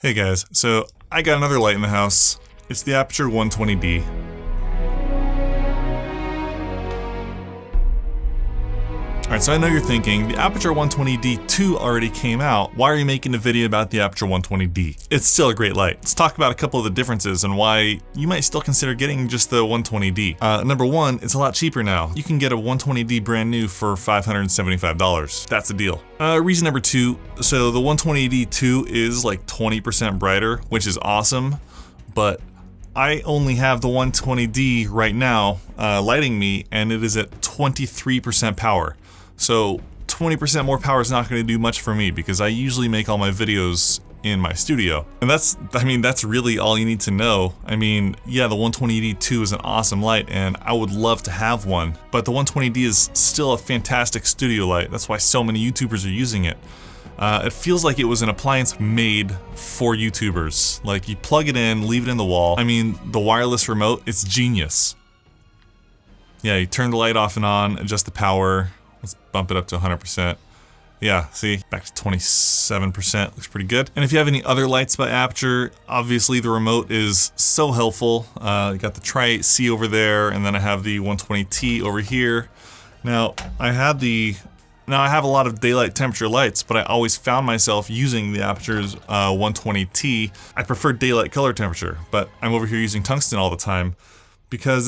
Hey guys, so I got another light in the house. It's the Aputure 120d. Alright, so I know you're thinking, the Aputure 120d 2 already came out. Why are you making a video about the Aputure 120d? It's still a great light. Let's talk about a couple of the differences and why you might still consider getting just the 120d. Number one, it's a lot cheaper now. You can get a 120d brand new for $575. That's a deal. Reason number two, so the 120d 2 is like 20% brighter, which is awesome, but I only have the 120d right now lighting me, and it is at 23% power. So 20% more power is not going to do much for me because I usually make all my videos in my studio. And that's really all you need to know. I mean, yeah, the 120d 2 is an awesome light and I would love to have one, but the 120d is still a fantastic studio light. That's why so many YouTubers are using it. It feels like it was an appliance made for YouTubers. Like, you plug it in, leave it in the wall. I mean, the wireless remote, it's genius. Yeah, you turn the light off and on, adjust the power. Let's bump it up to 100%. Yeah, see, back to 27%, looks pretty good. And if you have any other lights by Aputure, obviously the remote is so helpful. You got the Tri-8C over there, and then I have the 120T over here. Now, I have a lot of daylight temperature lights, but I always found myself using the Aputure's 120T. I prefer daylight color temperature, but I'm over here using tungsten all the time because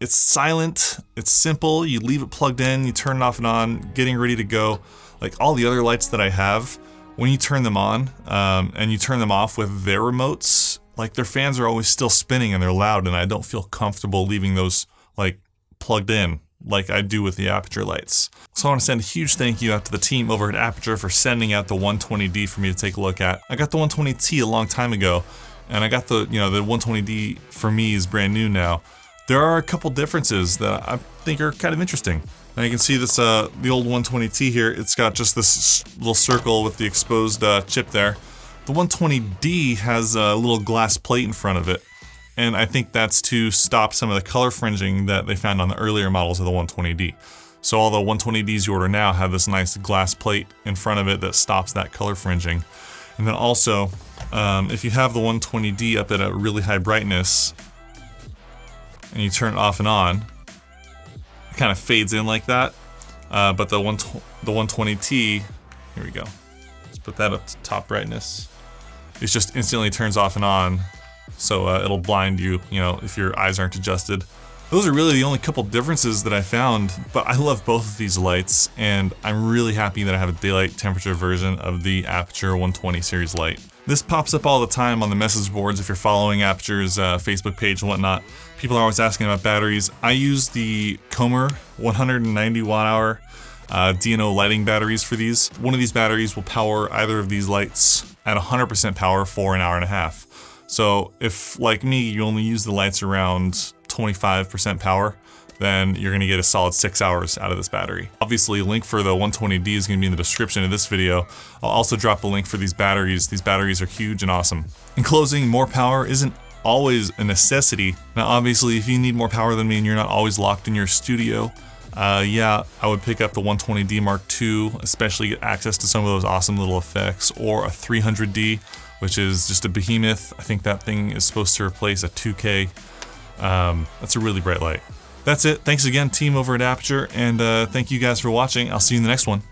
it's silent, it's simple, you leave it plugged in, you turn it off and on, getting ready to go. Like all the other lights that I have, when you turn them on and you turn them off with their remotes, like their fans are always still spinning and they're loud, and I don't feel comfortable leaving those like plugged in like I do with the Aputure lights. So I want to send a huge thank you out to the team over at Aputure for sending out the 120D for me to take a look at. I got the 120T a long time ago, and I got the 120D for me is brand new now. There are a couple differences that I think are kind of interesting. Now you can see this, the old 120T here, it's got just this little circle with the exposed chip there. The 120D has a little glass plate in front of it, and I think that's to stop some of the color fringing that they found on the earlier models of the 120D. So all the 120Ds you order now have this nice glass plate in front of it that stops that color fringing. And then also, if you have the 120D up at a really high brightness, and you turn it off and on, it kind of fades in like that. But the 120T, here we go. Let's put that up to top brightness. It just instantly turns off and on, so it'll blind you, if your eyes aren't adjusted. Those are really the only couple differences that I found, but I love both of these lights, and I'm really happy that I have a daylight temperature version of the Aputure 120 series light. This pops up all the time on the message boards if you're following Aputure's Facebook page and whatnot. People are always asking about batteries. I use the Comer 190 watt-hour DNO lighting batteries for these. One of these batteries will power either of these lights at 100% power for an hour and a half. So if, like me, you only use the lights around 25% power, then you're gonna get a solid 6 hours out of this battery. Obviously, a link for the 120D is gonna be in the description of this video. I'll also drop a link for these batteries. These batteries are huge and awesome. In closing, more power isn't always a necessity. Now, obviously, if you need more power than me and you're not always locked in your studio, yeah, I would pick up the 120D Mark II, especially get access to some of those awesome little effects, or a 300D, which is just a behemoth. I think that thing is supposed to replace a 2K. That's a really bright light. That's it. Thanks again, team over at Aputure, and thank you guys for watching. I'll see you in the next one.